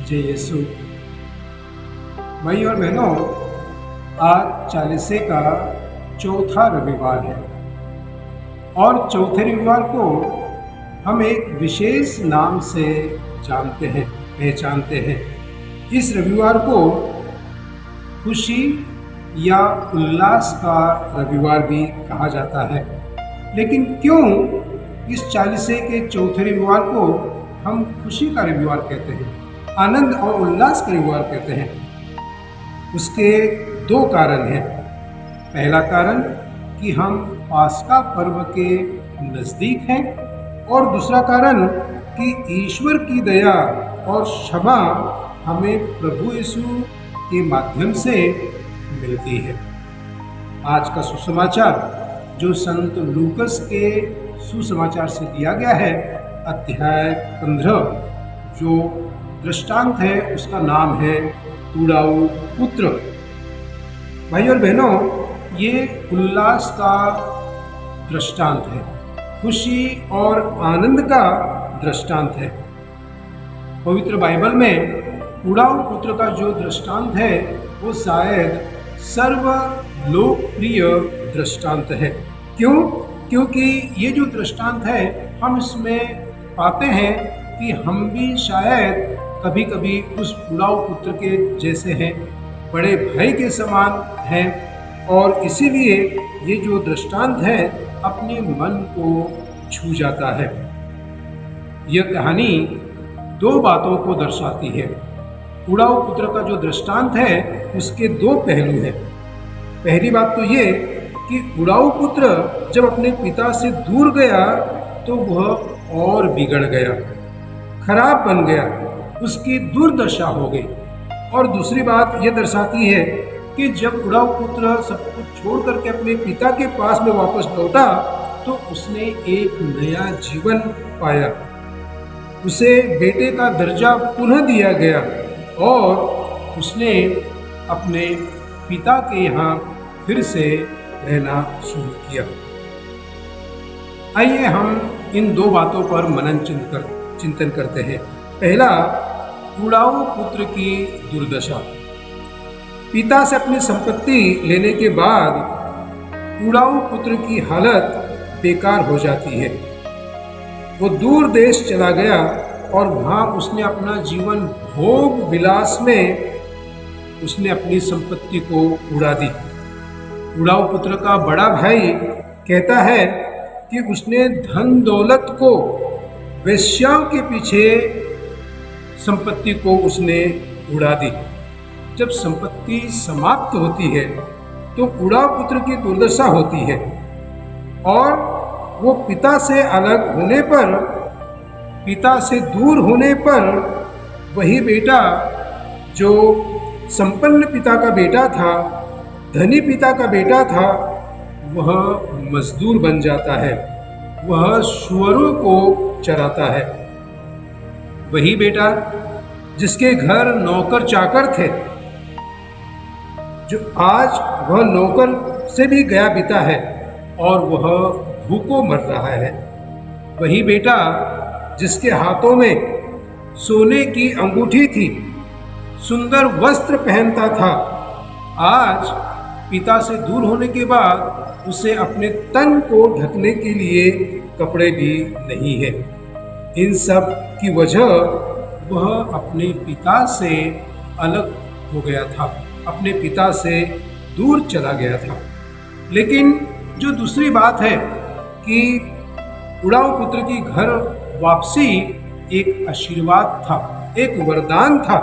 जय यीशु। भाई और बहनों, आज चालीसे का चौथा रविवार है और चौथे रविवार को हम एक विशेष नाम से पहचानते हैं। इस रविवार को खुशी या उल्लास का रविवार भी कहा जाता है। लेकिन क्यों इस चालीसे के चौथे रविवार को हम खुशी का रविवार कहते हैं, आनंद और उल्लास का रविवार कहते हैं? उसके दो कारण हैं। पहला कारण कि हम पास्का पर्व के नज़दीक हैं और दूसरा कारण कि ईश्वर की दया और क्षमा हमें प्रभु यीशु के माध्यम से मिलती है। आज का सुसमाचार जो संत लूकस के सुसमाचार से दिया गया है, अध्याय 15, जो दृष्टांत है उसका नाम है उड़ाऊ पुत्र। भाई और बहनों, ये उल्लास का दृष्टांत है, खुशी और आनंद का दृष्टांत है। पवित्र बाइबल में उड़ाऊ पुत्र का जो दृष्टांत है वो शायद सर्व लोकप्रिय दृष्टांत है। क्यों? क्योंकि ये जो दृष्टांत है, हम इसमें पाते हैं कि हम भी शायद कभी कभी उस उड़ाऊ पुत्र के जैसे हैं, बड़े भाई के समान हैं, और इसीलिए ये जो दृष्टांत है अपने मन को छू जाता है। यह कहानी दो बातों को दर्शाती है। उड़ाऊ पुत्र का जो दृष्टांत है उसके दो पहलू हैं। पहली बात तो ये कि उड़ाऊ पुत्र जब अपने पिता से दूर गया तो वह और बिगड़ गया, खराब बन गया, उसकी दुर्दशा हो गई। और दूसरी बात यह दर्शाती है कि जब उड़ाऊ पुत्र सब कुछ छोड़ करके अपने पिता के पास में वापस लौटा तो उसने एक नया जीवन पाया। उसे बेटे का दर्जा पुनः दिया गया और उसने अपने पिता के यहाँ फिर से रहना शुरू किया। आइए हम इन दो बातों पर मनन चिंतन करते हैं। पहला, उड़ाऊ पुत्र की दुर्दशा। पिता से अपनी संपत्ति लेने के बाद उड़ाऊ पुत्र की हालत बेकार हो जाती है। वो दूर देश चला गया और वहाँ उसने अपना जीवन भोग विलास में उसने अपनी संपत्ति को उड़ा दी। उड़ाऊ पुत्र का बड़ा भाई कहता है कि उसने धन दौलत को, वेश्याओं के पीछे संपत्ति को उसने उड़ा दी। जब संपत्ति समाप्त होती है तो उड़ाऊ पुत्र की दुर्दशा होती है और वो पिता से अलग होने पर, पिता से दूर होने पर वही बेटा जो संपन्न पिता का बेटा था, धनी पिता का बेटा था, वह मजदूर बन जाता है, वह सूअरों को चराता है। वही बेटा जिसके घर नौकर चाकर थे, जो आज वह नौकर से भी गया बीता है और वह भूखों मर रहा है। वही बेटा जिसके हाथों में सोने की अंगूठी थी, सुंदर वस्त्र पहनता था, आज पिता से दूर होने के बाद उसे अपने तन को ढकने के लिए कपड़े भी नहीं है। इन सब की वजह वह अपने पिता से अलग हो गया था, अपने पिता से दूर चला गया था। लेकिन जो दूसरी बात है कि उड़ाऊ पुत्र की घर वापसी एक आशीर्वाद था, एक वरदान था।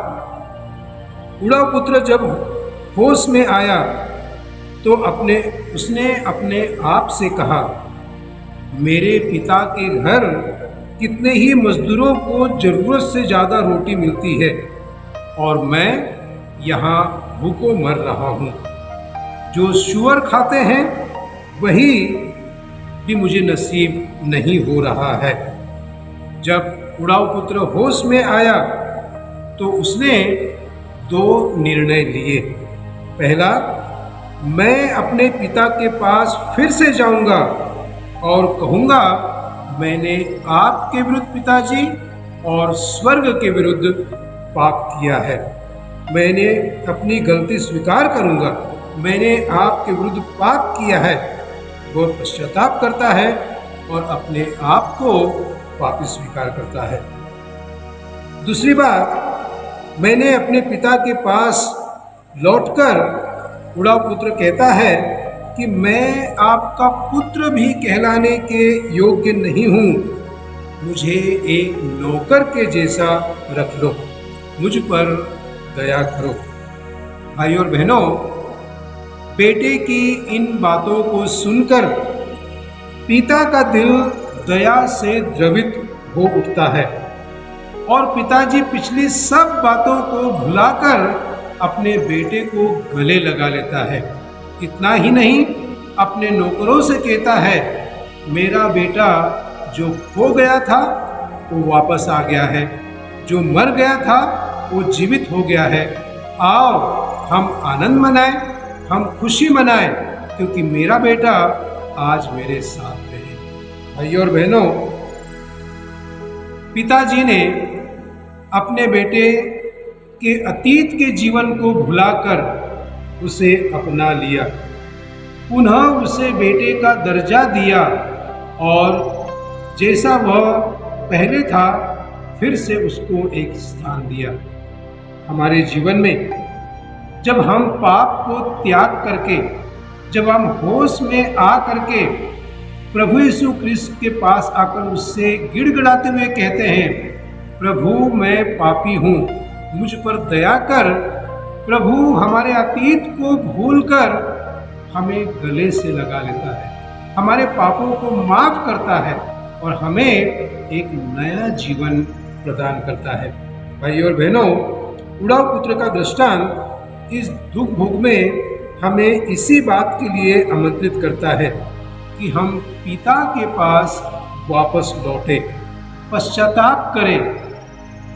उड़ाऊ पुत्र जब होश में आया तो उसने अपने आप से कहा, मेरे पिता के घर कितने ही मजदूरों को ज़रूरत से ज़्यादा रोटी मिलती है और मैं यहाँ भूखों मर रहा हूँ। जो सूअर खाते हैं वही भी मुझे नसीब नहीं हो रहा है। जब उड़ाऊ पुत्र होश में आया तो उसने दो निर्णय लिए। पहला, मैं अपने पिता के पास फिर से जाऊंगा और कहूँगा, मैंने आपके विरुद्ध पिताजी और स्वर्ग के विरुद्ध पाप किया है। मैंने अपनी गलती स्वीकार करूँगा। मैंने आपके विरुद्ध पाप किया है। वो पश्चाताप करता है और अपने आप को पापी स्वीकार करता है। दूसरी बात, मैंने अपने पिता के पास लौटकर उड़ाऊ पुत्र कहता है कि मैं आपका पुत्र भी कहलाने के योग्य नहीं हूँ। मुझे एक नौकर के जैसा रख लो। मुझ पर दया करो। भाई और बहनों, बेटे की इन बातों को सुनकर पिता का दिल दया से द्रवित हो उठता है और पिताजी पिछली सब बातों को भुलाकर अपने बेटे को गले लगा लेता है। इतना ही नहीं, अपने नौकरों से कहता है, मेरा बेटा जो खो गया था वो वापस आ गया है, जो मर गया था वो जीवित हो गया है। आओ हम आनंद मनाएं, हम खुशी मनाएं, क्योंकि मेरा बेटा आज मेरे साथ है। भाई और बहनों, पिताजी ने अपने बेटे के अतीत के जीवन को भुलाकर उसे अपना लिया, पुनः उसे बेटे का दर्जा दिया और जैसा वह पहले था फिर से उसको एक स्थान दिया। हमारे जीवन में जब हम पाप को त्याग करके, जब हम होश में आ करके प्रभु यीशु क्रिस्त के पास आकर उससे गिड़गिड़ाते हुए कहते हैं, प्रभु मैं पापी हूँ, मुझ पर दया कर। प्रभु हमारे अतीत को भूलकर हमें गले से लगा लेता है, हमारे पापों को माफ करता है और हमें एक नया जीवन प्रदान करता है। भाई और बहनों, उड़ाऊ पुत्र का दृष्टांत इस दुख भोग में हमें इसी बात के लिए आमंत्रित करता है कि हम पिता के पास वापस लौटें, पश्चाताप करें,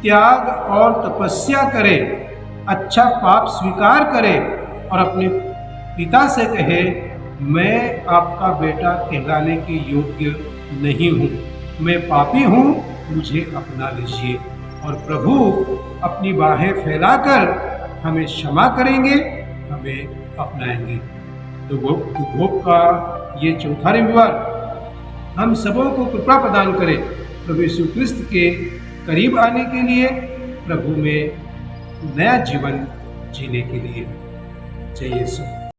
त्याग और तपस्या करें, अच्छा पाप स्वीकार करें और अपने पिता से कहें, मैं आपका बेटा कहलाने के योग्य नहीं हूँ, मैं पापी हूँ, मुझे अपना लीजिए। और प्रभु अपनी बाहें फैलाकर हमें क्षमा करेंगे, हमें अपनाएंगे। तो भोग का ये चौथा रविवार हम सबों को कृपा प्रदान करें प्रभु यीशु क्रिस्त के करीब आने के लिए, प्रभु में नया जीवन जीने के लिए। जय यीशु।